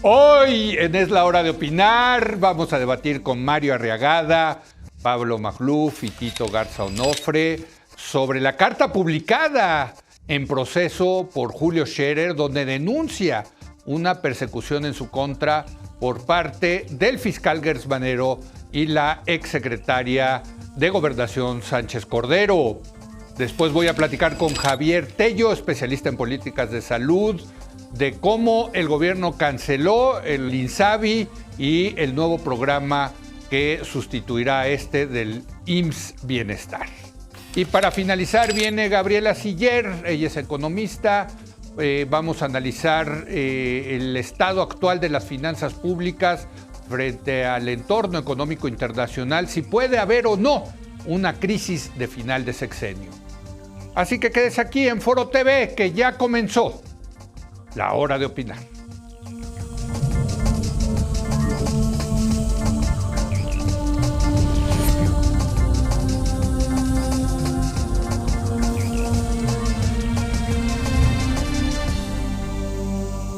Hoy en Es la Hora de Opinar vamos a debatir con Mario Arriagada, Pablo Magluf y Tito Garza Onofre sobre la carta publicada en proceso por Julio Scherer, donde denuncia una persecución en su contra por parte del fiscal Gertz Manero y la exsecretaria de Gobernación Sánchez Cordero. Después voy a platicar con Javier Tello, especialista en políticas de salud, de cómo el gobierno canceló el INSABI y el nuevo programa que sustituirá a este del IMSS Bienestar. Y para finalizar viene Gabriela Siller, ella es economista. Vamos a analizar el estado actual de las finanzas públicas frente al entorno económico internacional, si puede haber o no una crisis de final de sexenio. Así que quédese aquí en Foro TV, que ya comenzó la hora de opinar.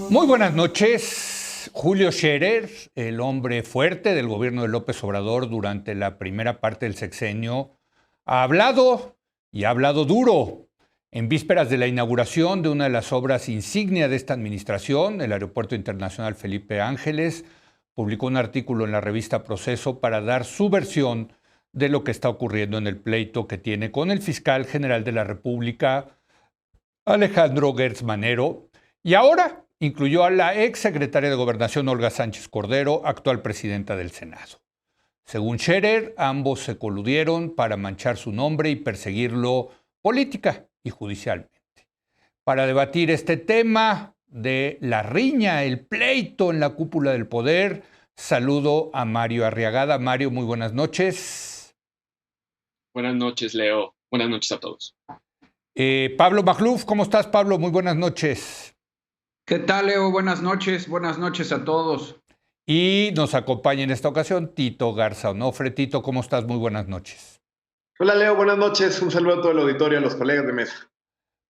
Muy buenas noches. Julio Scherer, el hombre fuerte del gobierno de López Obrador durante la primera parte del sexenio, ha hablado y ha hablado duro. En vísperas de la inauguración de una de las obras insignia de esta administración, el Aeropuerto Internacional Felipe Ángeles, publicó un artículo en la revista Proceso para dar su versión de lo que está ocurriendo en el pleito que tiene con el fiscal general de la República, Alejandro Gertz Manero, y ahora incluyó a la exsecretaria de Gobernación, Olga Sánchez Cordero, actual presidenta del Senado. Según Scherer, ambos se coludieron para manchar su nombre y perseguirlo política y judicialmente. Para debatir este tema de la riña, el pleito en la cúpula del poder, saludo a Mario Arriagada. Mario, muy buenas noches. Buenas noches, Leo. Buenas noches a todos. Pablo Magluf, ¿cómo estás, Pablo? Muy buenas noches. ¿Qué tal, Leo? Buenas noches a todos. Y nos acompaña en esta ocasión Tito Garza Onofre. Tito, ¿cómo estás? Muy buenas noches. Hola, Leo, buenas noches. Un saludo a todo el auditorio, a los colegas de mesa.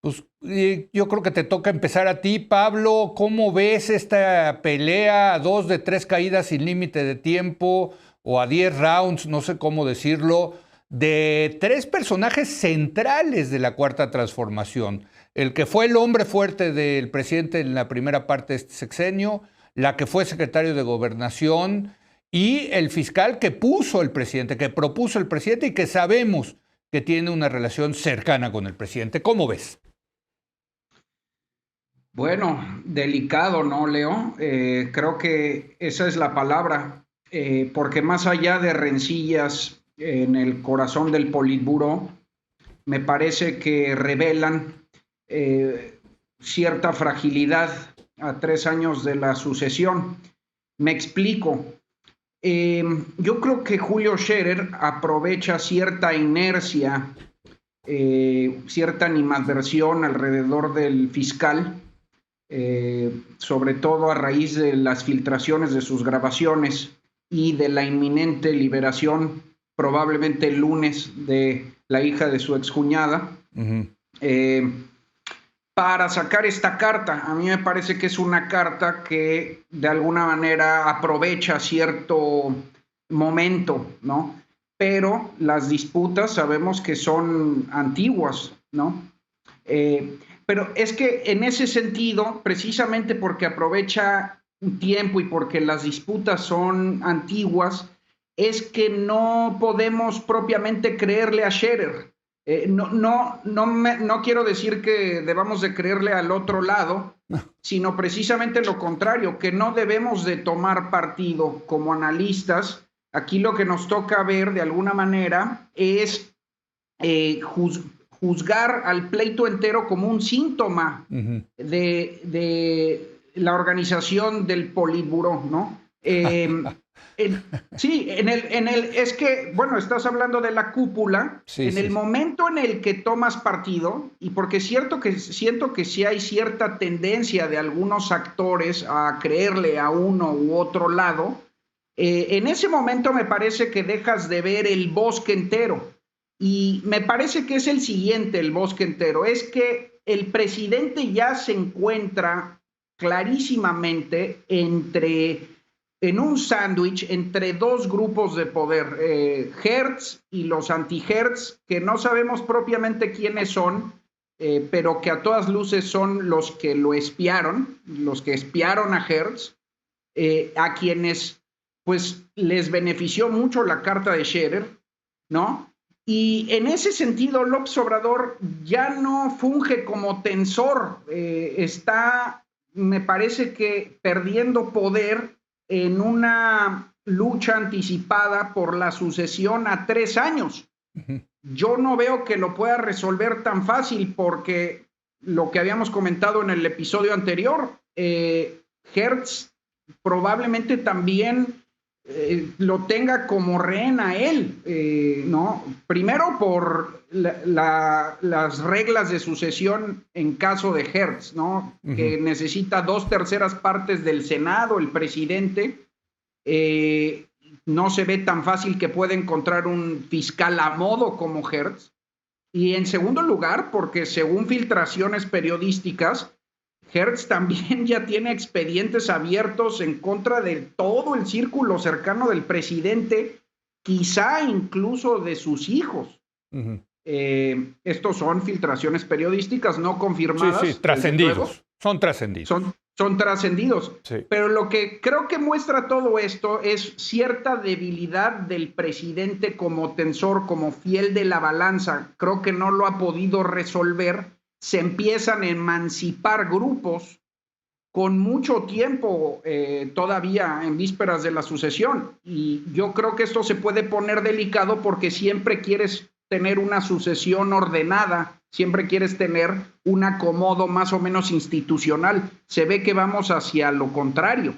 Pues yo creo que te toca empezar a ti, Pablo. ¿Cómo ves esta pelea a 2 de 3 caídas sin límite de tiempo o a 10 rounds, no sé cómo decirlo, de 3 personajes centrales de la Cuarta Transformación? El que fue el hombre fuerte del presidente en la primera parte de este sexenio, la que fue secretario de Gobernación y el fiscal que puso el presidente, que propuso el presidente y que sabemos que tiene una relación cercana con el presidente. ¿Cómo ves? Bueno, delicado, ¿no, Leo? Creo que esa es la palabra, porque más allá de rencillas en el corazón del Politburó, me parece que revelan cierta fragilidad a 3 años de la sucesión. Me explico. Yo creo que Julio Scherer aprovecha cierta inercia, cierta animadversión alrededor del fiscal, sobre todo a raíz de las filtraciones de sus grabaciones y de la inminente liberación, probablemente el lunes, de la hija de su excuñada, para sacar esta carta. A mí me parece que es una carta que de alguna manera aprovecha cierto momento, ¿no? Pero las disputas sabemos que son antiguas, ¿no? Pero es que en ese sentido, precisamente porque aprovecha un tiempo y porque las disputas son antiguas, es que no podemos propiamente creerle a Scherer. No quiero decir que debamos de creerle al otro lado, sino precisamente lo contrario, que no debemos de tomar partido como analistas. Aquí lo que nos toca ver de alguna manera es juzgar al pleito entero como un síntoma de la organización del Politburó, ¿no? Sí, es que, bueno, estás hablando de la cúpula, sí, en el momento en el que tomas partido, y porque es cierto que siento que sí hay cierta tendencia de algunos actores a creerle a uno u otro lado, en ese momento me parece que dejas de ver el bosque entero, y me parece que es el siguiente, el bosque entero, es que el presidente ya se encuentra clarísimamente en un sándwich entre dos grupos de poder, Hertz y los anti-Hertz, que no sabemos propiamente quiénes son, pero que a todas luces son los que lo espiaron, los que espiaron a Hertz, a quienes pues les benefició mucho la carta de Scherer, ¿no? Y en ese sentido, López Obrador ya no funge como tensor, está, me parece que perdiendo poder en una lucha anticipada por la sucesión a 3 años. Yo no veo que lo pueda resolver tan fácil, porque lo que habíamos comentado en el episodio anterior, Hertz probablemente también lo tenga como rehén a él, ¿no? Primero por las reglas de sucesión en caso de Hertz, ¿no? Que necesita 2/3 partes del Senado, el presidente. No se ve tan fácil que pueda encontrar un fiscal a modo como Hertz. Y en segundo lugar, porque según filtraciones periodísticas, Hertz también ya tiene expedientes abiertos en contra de todo el círculo cercano del presidente, quizá incluso de sus hijos. Estos son filtraciones periodísticas no confirmadas. Sí, trascendidos. Son trascendidos. Son trascendidos. Sí. Pero lo que creo que muestra todo esto es cierta debilidad del presidente como tensor, como fiel de la balanza. Creo que no lo ha podido resolver. Se empiezan a emancipar grupos con mucho tiempo todavía en vísperas de la sucesión. Y yo creo que esto se puede poner delicado porque siempre quieres tener una sucesión ordenada, siempre quieres tener un acomodo más o menos institucional. Se ve que vamos hacia lo contrario.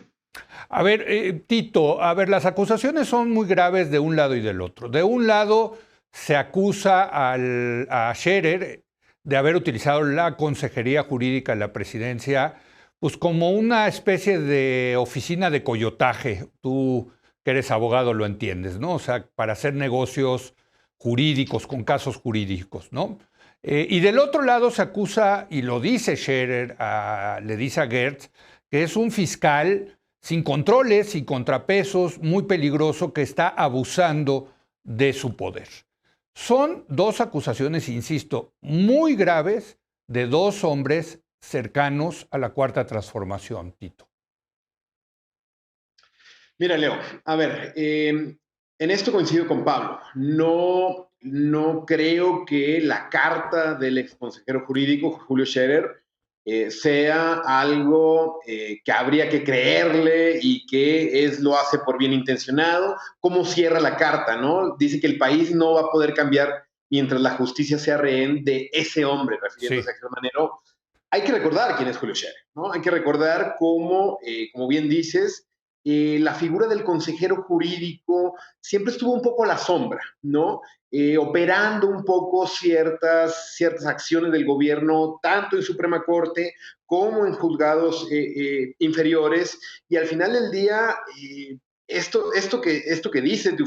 A ver, Tito, las acusaciones son muy graves de un lado y del otro. De un lado se acusa a Scherer de haber utilizado la consejería jurídica de la presidencia pues como una especie de oficina de coyotaje. Tú que eres abogado lo entiendes, ¿no? O sea, para hacer negocios jurídicos, con casos jurídicos, ¿no? Y del otro lado se acusa, y lo dice Scherer, le dice a Gertz, que es un fiscal sin controles, sin contrapesos, muy peligroso, que está abusando de su poder. Son dos acusaciones, insisto, muy graves de dos hombres cercanos a la Cuarta Transformación, Tito. Mira, Leo, a ver, en esto coincido con Pablo. No creo que la carta del exconsejero jurídico, Julio Scherer, sea algo que habría que creerle y que lo hace por bien intencionado. ¿Cómo cierra la carta, no? Dice que el país no va a poder cambiar mientras la justicia sea rehén de ese hombre, refiriéndose a Germán Manero. Hay que recordar quién es Julio Scherer, ¿no? Hay que recordar cómo, como bien dices, la figura del consejero jurídico siempre estuvo un poco a la sombra, ¿no? Operando un poco ciertas acciones del gobierno, tanto en Suprema Corte como en juzgados inferiores, y al final del día, esto que dices de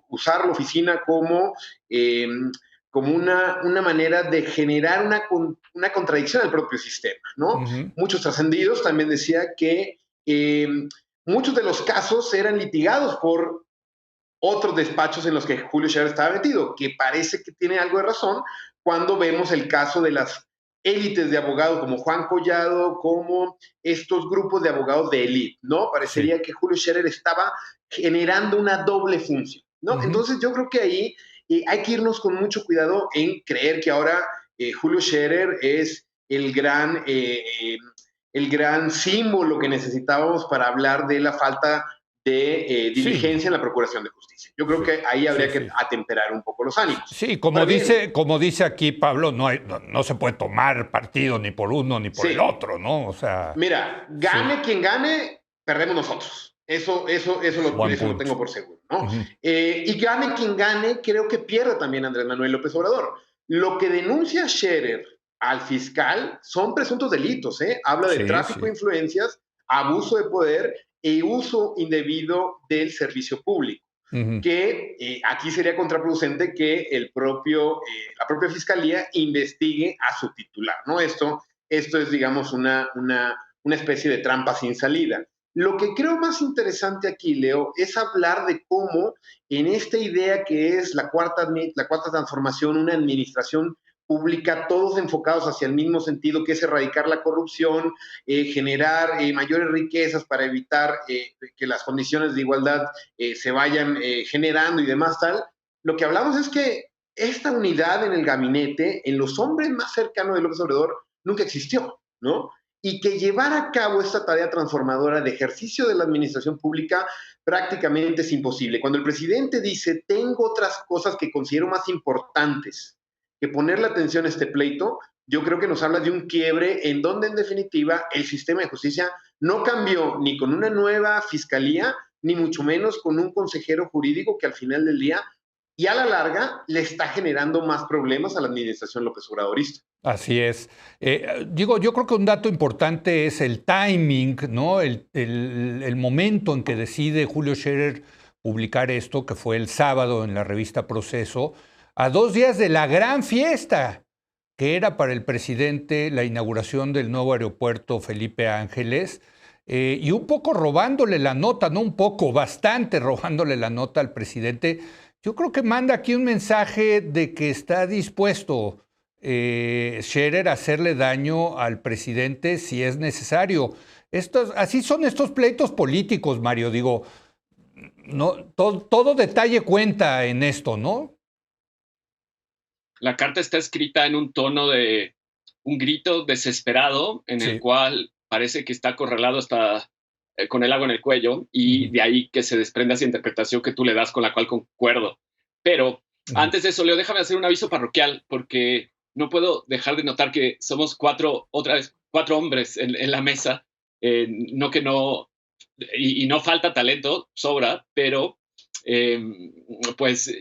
usar la oficina como una manera de generar una contradicción al propio sistema, ¿no? Muchos trascendidos también decía que muchos de los casos eran litigados por otros despachos en los que Julio Scherer estaba metido, que parece que tiene algo de razón cuando vemos el caso de las élites de abogados como Juan Collado, como estos grupos de abogados de élite, ¿no? Parecería que Julio Scherer estaba generando una doble función, ¿no? Entonces yo creo que ahí hay que irnos con mucho cuidado en creer que ahora Julio Scherer es el gran símbolo que necesitábamos para hablar de la falta de diligencia en la Procuración de Justicia. Yo creo que ahí habría que atemperar un poco los ánimos. Sí, como dice aquí Pablo, no se puede tomar partido ni por uno ni por el otro, ¿no? O sea, mira, gane quien gane, perdemos nosotros. Eso lo tengo por seguro, ¿no? Y gane quien gane, creo que pierde también Andrés Manuel López Obrador. Lo que denuncia Scherer al fiscal son presuntos delitos, ¿eh? Habla de tráfico de influencias, abuso de poder e uso indebido del servicio público, que aquí sería contraproducente que la propia fiscalía investigue a su titular, ¿no? Esto es, digamos, una una especie de trampa sin salida. Lo que creo más interesante aquí, Leo, es hablar de cómo en esta idea que es la cuarta transformación, una administración pública, todos enfocados hacia el mismo sentido, que es erradicar la corrupción, generar mayores riquezas para evitar que las condiciones de igualdad se vayan generando y demás tal. Lo que hablamos es que esta unidad en el gabinete, en los hombres más cercanos de López Obrador, nunca existió, ¿no? Y que llevar a cabo esta tarea transformadora de ejercicio de la administración pública prácticamente es imposible. Cuando el presidente dice, tengo otras cosas que considero más importantes que ponerle atención a este pleito, yo creo que nos habla de un quiebre en donde, en definitiva, el sistema de justicia no cambió ni con una nueva fiscalía, ni mucho menos con un consejero jurídico que al final del día y a la larga le está generando más problemas a la administración López Obradorista. Así es. Yo creo que un dato importante es el timing, ¿no? El momento en que decide Julio Scherer publicar esto, que fue el sábado en la revista Proceso, a 2 días de la gran fiesta que era para el presidente la inauguración del nuevo aeropuerto Felipe Ángeles, y un poco robándole la nota, no un poco, bastante robándole la nota al presidente. Yo creo que manda aquí un mensaje de que está dispuesto Scherer a hacerle daño al presidente si es necesario. Así son estos pleitos políticos, Mario. Digo, no, todo detalle cuenta en esto, ¿no? La carta está escrita en un tono de un grito desesperado en el cual parece que está acorralado hasta con el agua en el cuello, y de ahí que se desprende esa interpretación que tú le das, con la cual concuerdo. Pero antes de eso, Leo, déjame hacer un aviso parroquial, porque no puedo dejar de notar que somos cuatro hombres en la mesa. Y no falta talento, sobra, pero pues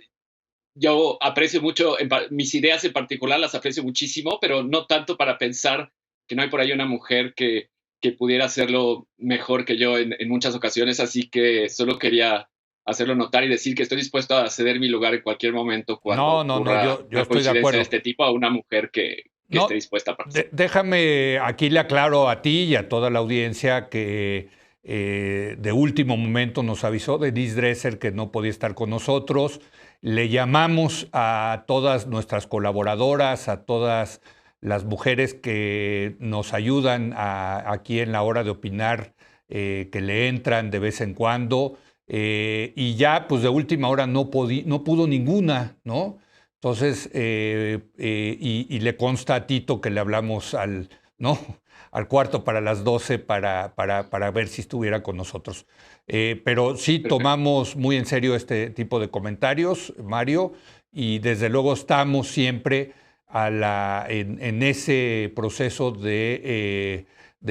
yo aprecio mucho, mis ideas en particular las aprecio muchísimo, pero no tanto para pensar que no hay por ahí una mujer que pudiera hacerlo mejor que yo en muchas ocasiones. Así que solo quería hacerlo notar y decir que estoy dispuesto a ceder mi lugar en cualquier momento cuando yo estoy de acuerdo de este tipo, a una mujer que esté dispuesta a participar. Déjame, aquí le aclaro a ti y a toda la audiencia que de último momento nos avisó Denise Dresser que no podía estar con nosotros. Le llamamos a todas nuestras colaboradoras, a todas las mujeres que nos ayudan aquí en la hora de opinar, que le entran de vez en cuando, y ya pues de última hora no pudo ninguna, ¿no? Entonces, y le consta a Tito que le hablamos al cuarto para las 12 para ver si estuviera con nosotros. Pero sí tomamos muy en serio este tipo de comentarios, Mario, y desde luego estamos siempre en ese proceso de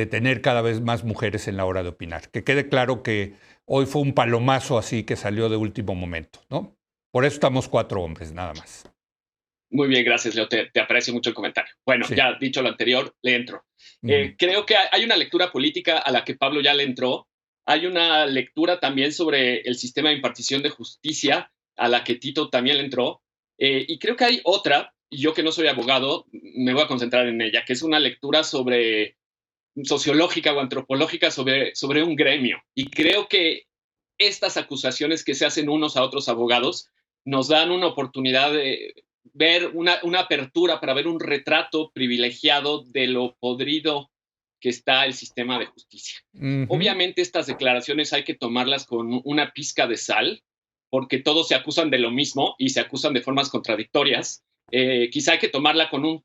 tener cada vez más mujeres en la hora de opinar. Que quede claro que hoy fue un palomazo así que salió de último momento, ¿no? Por eso estamos 4 hombres, nada más. Muy bien, gracias, Leo. Te aprecio mucho el comentario. Bueno, ya dicho lo anterior, le entro. Creo que hay una lectura política a la que Pablo ya le entró. Hay una lectura también sobre el sistema de impartición de justicia a la que Tito también le entró. Y creo que hay otra, y yo que no soy abogado, me voy a concentrar en ella, que es una lectura sociológica o antropológica sobre un gremio. Y creo que estas acusaciones que se hacen unos a otros abogados nos dan una oportunidad de ver una apertura para ver un retrato privilegiado de lo podrido que está el sistema de justicia. Obviamente estas declaraciones hay que tomarlas con una pizca de sal, porque todos se acusan de lo mismo y se acusan de formas contradictorias. Quizá hay que tomarla con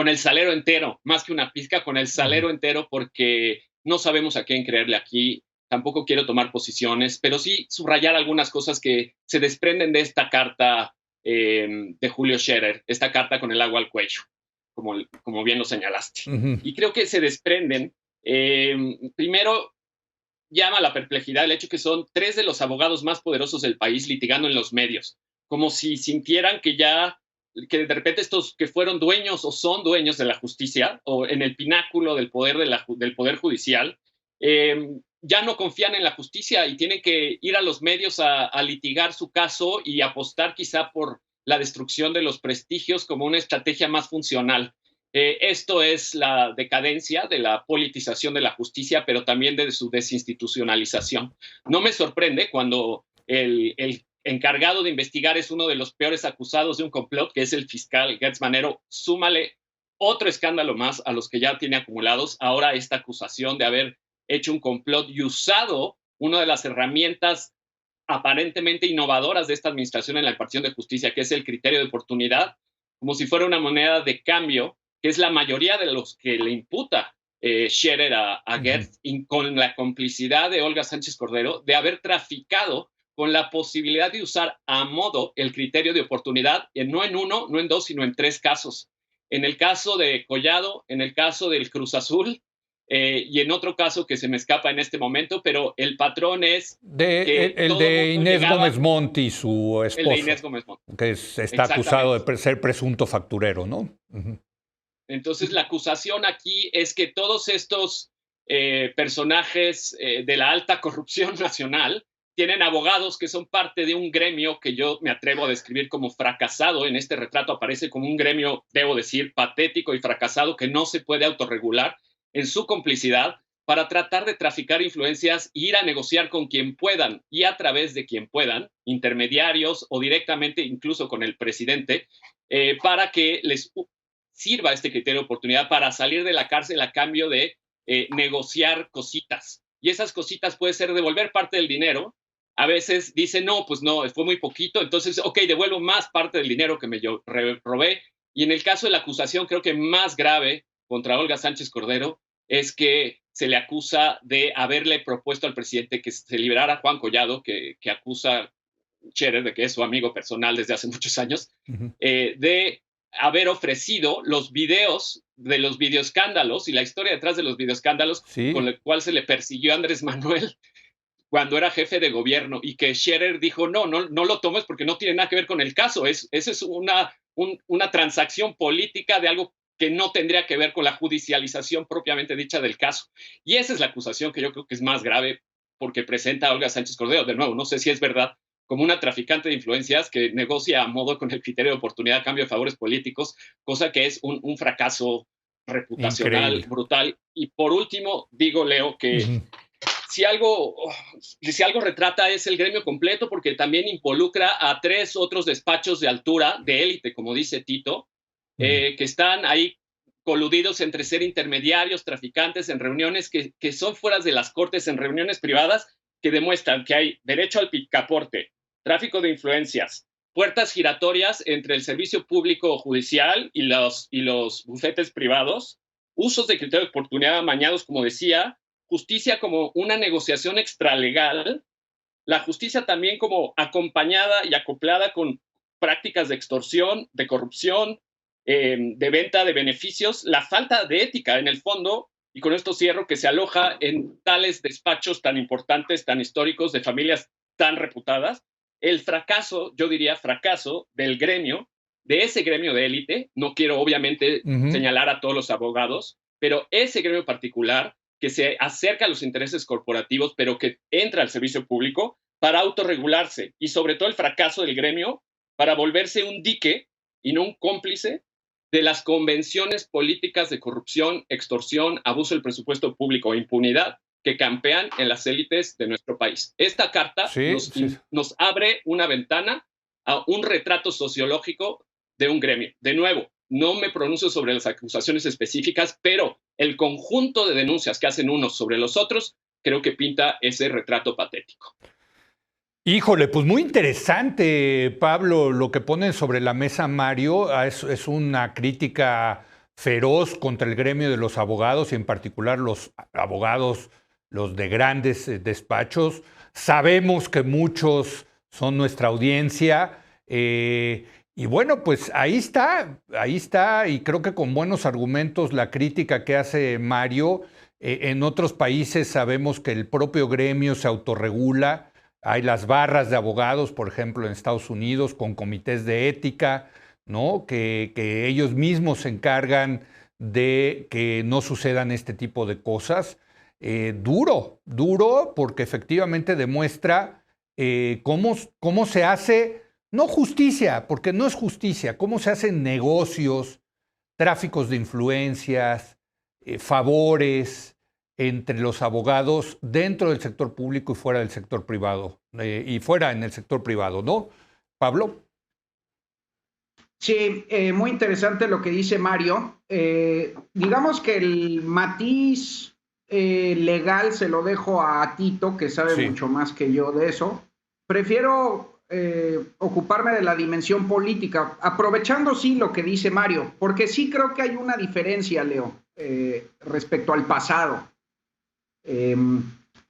el salero entero, más que una pizca, con el salero entero, porque no sabemos a quién creerle aquí. Tampoco quiero tomar posiciones, pero sí subrayar algunas cosas que se desprenden de esta carta de Julio Scherer, esta carta con el agua al cuello, como bien lo señalaste. Y creo que se desprenden, primero, llama a la perplejidad el hecho que son 3 de los abogados más poderosos del país litigando en los medios, como si sintieran que de repente estos que fueron dueños o son dueños de la justicia, o en el pináculo del poder del poder judicial, ya no confían en la justicia y tienen que ir a los medios a litigar su caso y apostar quizá por la destrucción de los prestigios como una estrategia más funcional. Esto es la decadencia de la politización de la justicia, pero también de su desinstitucionalización. No me sorprende cuando el encargado de investigar es uno de los peores acusados de un complot, que es el fiscal Gertz Manero. Súmale otro escándalo más a los que ya tiene acumulados. Ahora esta acusación de haber hecho un complot y usado una de las herramientas aparentemente innovadoras de esta administración en la impartición de justicia, que es el criterio de oportunidad, como si fuera una moneda de cambio, que es la mayoría de los que le imputa Scherer a Gertz, y con la complicidad de Olga Sánchez Cordero, de haber traficado con la posibilidad de usar a modo el criterio de oportunidad, no en uno, no en dos, sino en 3 casos. En el caso de Collado, en el caso del Cruz Azul, y en otro caso que se me escapa en este momento, pero el patrón es... el de Inés Gómez Montt y su esposo. El de Inés Gómez Montt. Que está acusado de ser presunto facturero, ¿no? Entonces, la acusación aquí es que todos estos personajes de la alta corrupción nacional tienen abogados que son parte de un gremio que yo me atrevo a describir como fracasado. En este retrato aparece como un gremio, debo decir, patético y fracasado, que no se puede autorregular en su complicidad para tratar de traficar influencias e ir a negociar con quien puedan y a través de quien puedan, intermediarios o directamente incluso con el presidente, para que les sirva este criterio de oportunidad para salir de la cárcel a cambio de negociar cositas. Y esas cositas puede ser devolver parte del dinero. A veces dicen, no, pues no, fue muy poquito, entonces, ok, devuelvo más parte del dinero que me robé. Y en el caso de la acusación, creo que más grave contra Olga Sánchez Cordero es que se le acusa de haberle propuesto al presidente que se liberara a Juan Collado, que acusa Scherer de que es su amigo personal desde hace muchos años, de haber ofrecido los videos de los videoescándalos y la historia detrás de los videoescándalos, con el cual se le persiguió a Andrés Manuel cuando era jefe de gobierno, y que Scherer dijo, no lo tomes porque no tiene nada que ver con el caso, esa es una transacción política de algo que no tendría que ver con la judicialización propiamente dicha del caso. Y esa es la acusación que yo creo que es más grave, porque presenta a Olga Sánchez Cordero, de nuevo, no sé si es verdad, como una traficante de influencias que negocia a modo con el criterio de oportunidad a cambio de favores políticos, cosa que es un fracaso reputacional increíble, brutal. Y por último, digo, Leo, que si algo retrata es el gremio completo, porque también involucra a 3 otros despachos de altura, de élite, como dice Tito, que están ahí coludidos entre ser intermediarios, traficantes en reuniones que son fuera de las cortes, en reuniones privadas, que demuestran que hay derecho al picaporte, tráfico de influencias, puertas giratorias entre el servicio público judicial y los bufetes privados, usos de criterio de oportunidad amañados, como decía, justicia como una negociación extralegal, la justicia también como acompañada y acoplada con prácticas de extorsión, de corrupción, de venta de beneficios, la falta de ética en el fondo, y con esto cierro, que se aloja en tales despachos tan importantes, tan históricos, de familias tan reputadas, el fracaso, yo diría fracaso del gremio, de ese gremio de élite. No quiero obviamente señalar a todos los abogados, pero ese gremio particular que se acerca a los intereses corporativos, pero que entra al servicio público para autorregularse, y sobre todo el fracaso del gremio para volverse un dique y no un cómplice de las convenciones políticas de corrupción, extorsión, abuso del presupuesto público e impunidad que campean en las élites de nuestro país. Esta carta nos abre una ventana a un retrato sociológico de un gremio. De nuevo, no me pronuncio sobre las acusaciones específicas, pero el conjunto de denuncias que hacen unos sobre los otros creo que pinta ese retrato patético. Híjole, pues muy interesante, Pablo, lo que pone sobre la mesa Mario. Es una crítica feroz contra el gremio de los abogados y en particular los abogados, los de grandes despachos. Sabemos que muchos son nuestra audiencia y bueno, pues ahí está y creo que con buenos argumentos la crítica que hace Mario. En otros países sabemos que el propio gremio se autorregula. Hay las barras de abogados, por ejemplo, en Estados Unidos, con comités de ética, ¿no? Que ellos mismos se encargan de que no sucedan este tipo de cosas. Duro, porque efectivamente demuestra cómo se hace, no justicia, porque no es justicia, cómo se hacen negocios tráficos de influencias, favores entre los abogados dentro del sector público y fuera del sector privado, y fuera en el sector privado, ¿no, Pablo? Sí, muy interesante lo que dice Mario. Digamos que el matiz legal se lo dejo a Tito, que sabe mucho más que yo de eso. Prefiero ocuparme de la dimensión política, aprovechando sí lo que dice Mario, porque sí creo que hay una diferencia, Leo, respecto al pasado.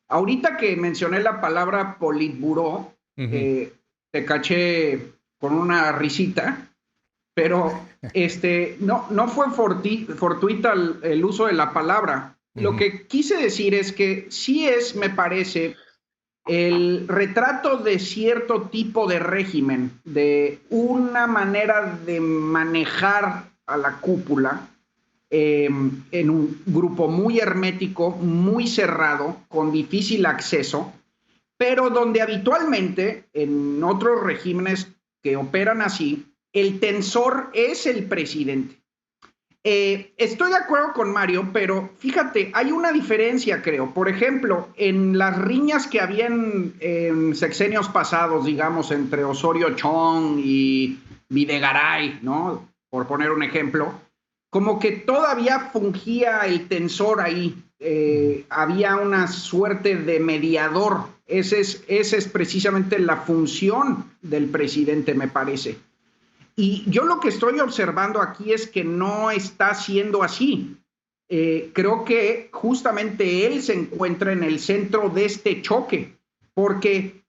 Ahorita que mencioné la palabra politburó, te caché con una risita. Pero no fue fortuita el uso de la palabra. Lo que quise decir es que sí es, me parece, el retrato de cierto tipo de régimen, de una manera de manejar a la cúpula en un grupo muy hermético, muy cerrado, con difícil acceso, pero donde habitualmente en otros regímenes que operan así, el tensor es el presidente. Estoy de acuerdo con Mario, pero fíjate, hay una diferencia, creo. Por ejemplo, en las riñas que habían en sexenios pasados, digamos, entre Osorio Chong y Videgaray, ¿no? Por poner un ejemplo, como que todavía fungía el tensor ahí. Había una suerte de mediador. Esa es precisamente la función del presidente, me parece. Y yo lo que estoy observando aquí es que no está siendo así. Creo que justamente él se encuentra en el centro de este choque, porque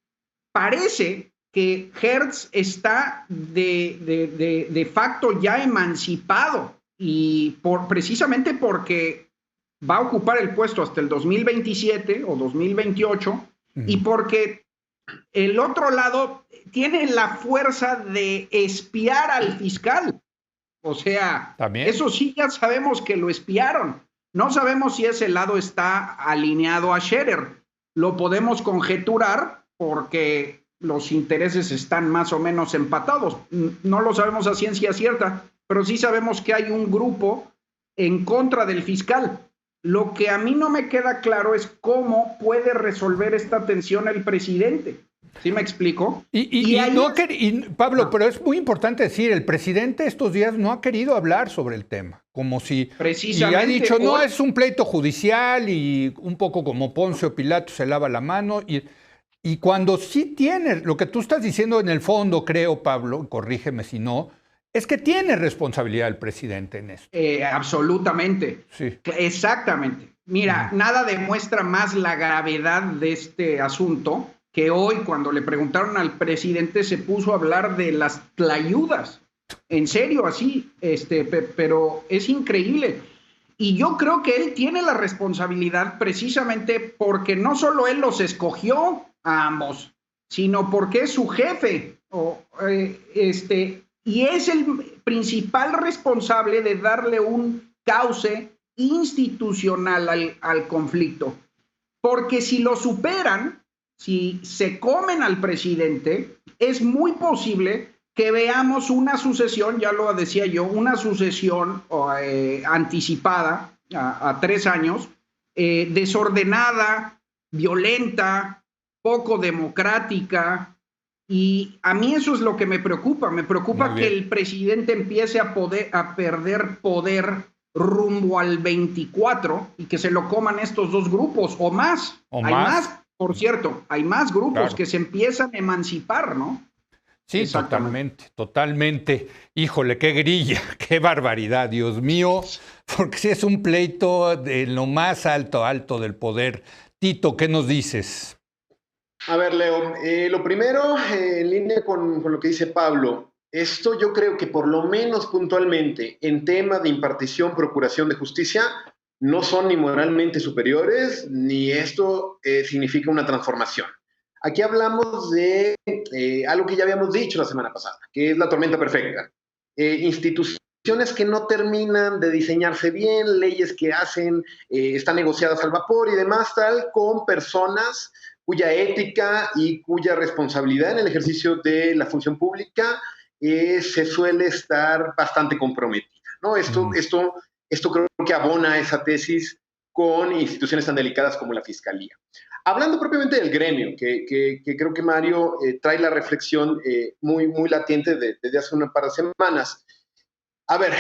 parece que Hertz está de facto ya emancipado, y precisamente porque va a ocupar el puesto hasta el 2027 o 2028, y porque el otro lado tiene la fuerza de espiar al fiscal. O sea, ¿también? Eso sí ya sabemos que lo espiaron. No sabemos si ese lado está alineado a Scherer. Lo podemos conjeturar porque los intereses están más o menos empatados. No lo sabemos a ciencia cierta, pero sí sabemos que hay un grupo en contra del fiscal. Lo que a mí no me queda claro es cómo puede resolver esta tensión el presidente. ¿Sí me explico? Pablo, pero es muy importante decir, el presidente estos días no ha querido hablar sobre el tema, como si... Precisamente. Y ha dicho, no, es un pleito judicial, y un poco como Poncio Pilato se lava la mano, y cuando sí tiene, lo que tú estás diciendo en el fondo, creo, Pablo, corrígeme si no, es que tiene responsabilidad el presidente en esto. Absolutamente. Sí. Exactamente. Mira, nada demuestra más la gravedad de este asunto que hoy, cuando le preguntaron al presidente, se puso a hablar de las tlayudas. En serio, así, pero es increíble. Y yo creo que él tiene la responsabilidad precisamente porque no solo él los escogió a ambos, sino porque es su jefe, y es el principal responsable de darle un cauce institucional al conflicto. Porque si lo superan, si se comen al presidente, es muy posible que veamos una sucesión, ya lo decía yo, una sucesión anticipada a 3 años, desordenada, violenta, poco democrática, y a mí eso es lo que me preocupa. Me preocupa que el presidente empiece a perder poder rumbo al 24 y que se lo coman estos dos grupos o más. Hay más, por cierto, hay más grupos que se empiezan a emancipar, ¿no? Sí, totalmente. Híjole, qué grilla, qué barbaridad, Dios mío, porque sí es un pleito de lo más alto del poder. Tito, ¿qué nos dices? A ver, Leo, lo primero, en línea con lo que dice Pablo, esto yo creo que por lo menos puntualmente en tema de impartición, procuración de justicia, no son ni moralmente superiores, ni esto significa una transformación. Aquí hablamos de algo que ya habíamos dicho la semana pasada, que es la tormenta perfecta. Instituciones que no terminan de diseñarse bien, leyes que están negociadas al vapor y demás, tal, con personas cuya ética y cuya responsabilidad en el ejercicio de la función pública se suele estar bastante comprometida, ¿no? Esto creo que abona esa tesis con instituciones tan delicadas como la Fiscalía. Hablando propiamente del gremio, que creo que Mario trae la reflexión muy, muy latente desde hace un par de semanas. A ver,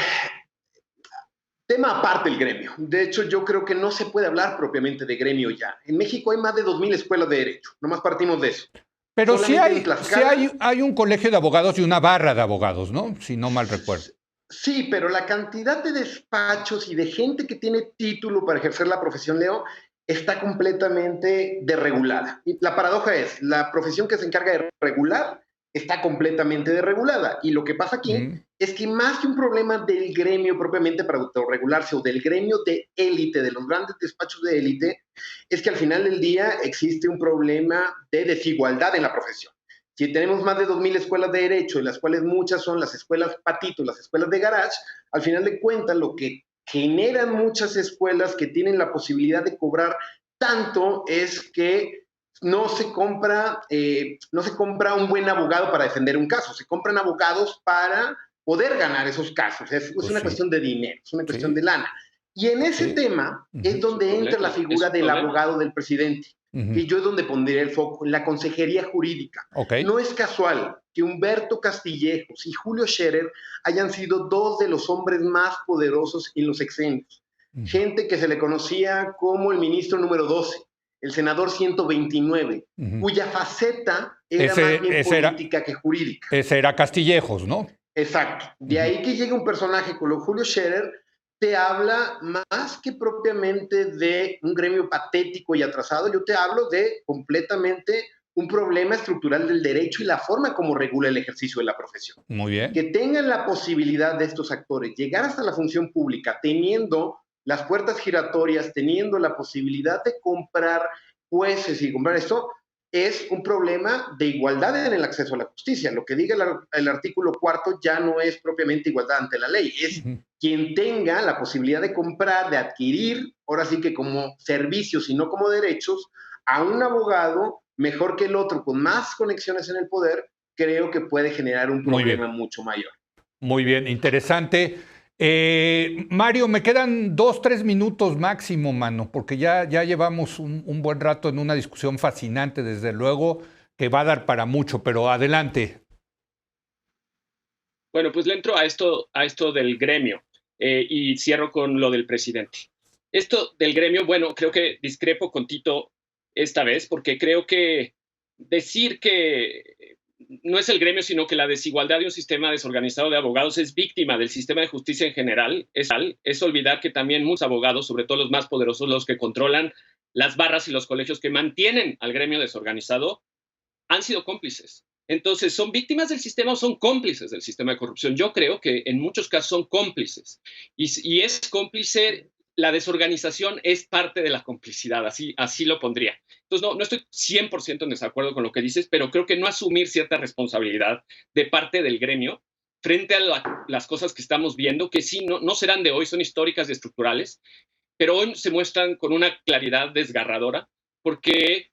tema aparte el gremio. De hecho, yo creo que no se puede hablar propiamente de gremio ya. En México hay más de 2,000 escuelas de derecho. Nomás partimos de eso. Pero sí Tlaxcala, hay un colegio de abogados y una barra de abogados, ¿no? Si no mal recuerdo. Sí, pero la cantidad de despachos y de gente que tiene título para ejercer la profesión, Leo, está completamente desregulada. Y la paradoja es, la profesión que se encarga de regular está completamente desregulada. Y lo que pasa aquí es que más que un problema del gremio propiamente para autorregularse o del gremio de élite, de los grandes despachos de élite, es que al final del día existe un problema de desigualdad en la profesión. Si tenemos más de 2,000 escuelas de derecho, de las cuales muchas son las escuelas patito, las escuelas de garage, al final de cuentas lo que generan muchas escuelas que tienen la posibilidad de cobrar tanto es que no se compra un buen abogado para defender un caso, se compran abogados para poder ganar esos casos. Es una cuestión de dinero, es una cuestión de lana. Y en ese tema es donde entra la figura del abogado del presidente. Y yo es donde pondría el foco, en la consejería jurídica. No es casual que Humberto Castillejos y Julio Scherer hayan sido dos de los hombres más poderosos en los sexenios. Gente que se le conocía como el ministro número 12, el senador 129, cuya faceta era más bien política que jurídica. Ese era Castillejos, ¿no? Exacto. De ahí que llegue un personaje como Julio Scherer, te habla más que propiamente de un gremio patético y atrasado, yo te hablo de completamente un problema estructural del derecho y la forma como regula el ejercicio de la profesión. Muy bien. Que tengan la posibilidad de estos actores llegar hasta la función pública teniendo las puertas giratorias, teniendo la posibilidad de comprar jueces y comprar esto, es un problema de igualdad en el acceso a la justicia. Lo que diga el artículo 4 ya no es propiamente igualdad ante la ley, es quien tenga la posibilidad de comprar, de adquirir, ahora sí que como servicios y no como derechos, a un abogado mejor que el otro, con más conexiones en el poder, creo que puede generar un problema mucho mayor. Muy bien, interesante. Mario, me quedan 2-3 minutos máximo, mano, porque ya llevamos un buen rato en una discusión fascinante, desde luego, que va a dar para mucho, pero adelante. Bueno, pues le entro a esto del gremio y cierro con lo del presidente. Esto del gremio, bueno, creo que discrepo con Tito esta vez, porque creo que decir que no es el gremio, sino que la desigualdad de un sistema desorganizado de abogados es víctima del sistema de justicia en general, es olvidar que también muchos abogados, sobre todo los más poderosos, los que controlan las barras y los colegios que mantienen al gremio desorganizado, han sido cómplices. Entonces, ¿son víctimas del sistema o son cómplices del sistema de corrupción? Yo creo que en muchos casos son cómplices. Y es cómplice, la desorganización es parte de la complicidad, así lo pondría. Entonces, no estoy 100% en desacuerdo con lo que dices, pero creo que no asumir cierta responsabilidad de parte del gremio frente a las cosas que estamos viendo, que sí, no serán de hoy, son históricas y estructurales, pero hoy se muestran con una claridad desgarradora, porque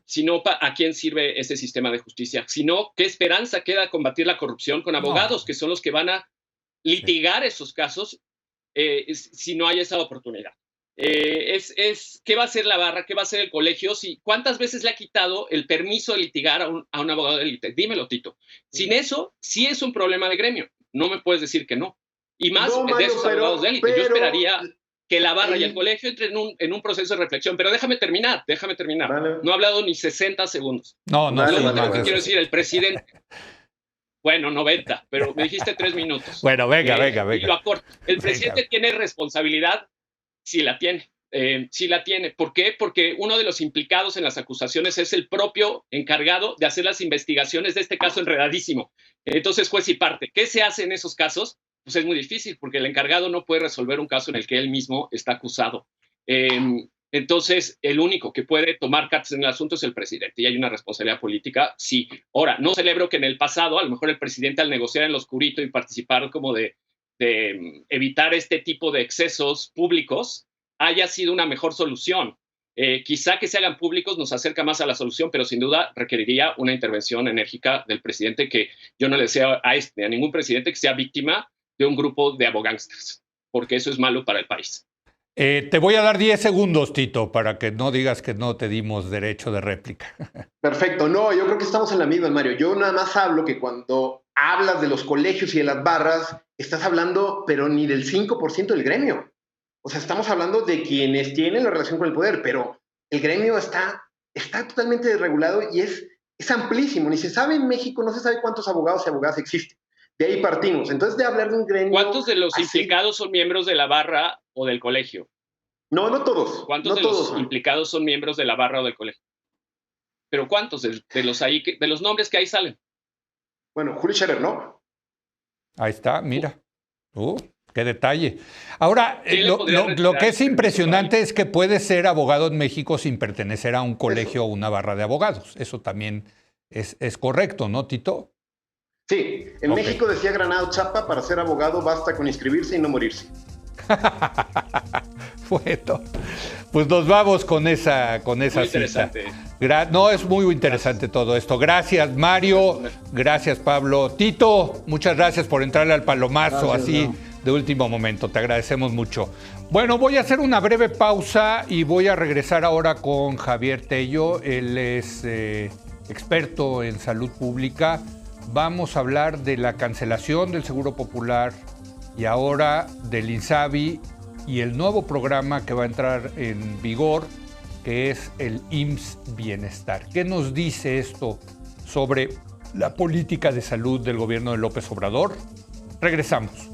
si no, ¿a quién sirve ese sistema de justicia? Si no, ¿qué esperanza queda combatir la corrupción con abogados, que son los que van a litigar esos casos si no hay esa oportunidad? ¿Qué va a hacer la barra? ¿Qué va a hacer el colegio? ¿Cuántas veces le ha quitado el permiso de litigar a un abogado de élite? Dímelo, Tito. Sin eso, sí es un problema de gremio. No me puedes decir que no. Y más de esos abogados de élite. Yo esperaría que la barra y el colegio entren en un proceso de reflexión. Pero déjame terminar. Vale. No he hablado ni 60 segundos. No. Lo que quiero decir, el presidente... Bueno, 90, pero me dijiste 3 minutos. Bueno, venga. Y lo acorto. El presidente tiene responsabilidad. Sí la tiene. ¿Por qué? Porque uno de los implicados en las acusaciones es el propio encargado de hacer las investigaciones de este caso enredadísimo. Entonces, juez y parte. ¿Qué se hace en esos casos? Pues es muy difícil, porque el encargado no puede resolver un caso en el que él mismo está acusado. Entonces, el único que puede tomar cartas en el asunto es el presidente, y hay una responsabilidad política, sí. Ahora, no celebro que en el pasado, a lo mejor el presidente, al negociar en lo oscurito y participar como de evitar este tipo de excesos públicos, haya sido una mejor solución. Quizá que se hagan públicos nos acerca más a la solución, pero sin duda requeriría una intervención enérgica del presidente, que yo no le deseo a ningún presidente que sea víctima de un grupo de abogángsters, porque eso es malo para el país. Te voy a dar 10 segundos, Tito, para que no digas que no te dimos derecho de réplica. Perfecto. No, yo creo que estamos en la misma, Mario. Yo nada más hablo que cuando hablas de los colegios y de las barras, estás hablando, pero ni del 5% del gremio. O sea, estamos hablando de quienes tienen la relación con el poder, pero el gremio está totalmente desregulado y es amplísimo. Ni se sabe en México, no se sabe cuántos abogados y abogadas existen. De ahí partimos. Entonces, de hablar de un gremio... ¿Cuántos de los así, implicados son miembros de la barra o del colegio? No todos. ¿Cuántos de los implicados son miembros de la barra o del colegio? ¿Pero cuántos de los nombres que ahí salen? Bueno, Julio Scherer, ¿no? Ahí está, mira. Qué detalle. Ahora, lo que es impresionante es que puedes ser abogado en México sin pertenecer a un colegio o una barra de abogados. Eso también es correcto, ¿no, Tito? Sí, en México decía Granado Chapa, para ser abogado basta con inscribirse y no morirse. Bueno, pues nos vamos con esa cita. No, es muy interesante todo esto. Gracias, Mario. Gracias, Pablo. Tito, muchas gracias por entrarle al palomazo así de último momento. Te agradecemos mucho. Bueno, voy a hacer una breve pausa y voy a regresar ahora con Javier Tello. Él es experto en salud pública. Vamos a hablar de la cancelación del Seguro Popular y ahora del INSABI y el nuevo programa que va a entrar en vigor, que es el IMSS Bienestar. ¿Qué nos dice esto sobre la política de salud del gobierno de López Obrador? Regresamos.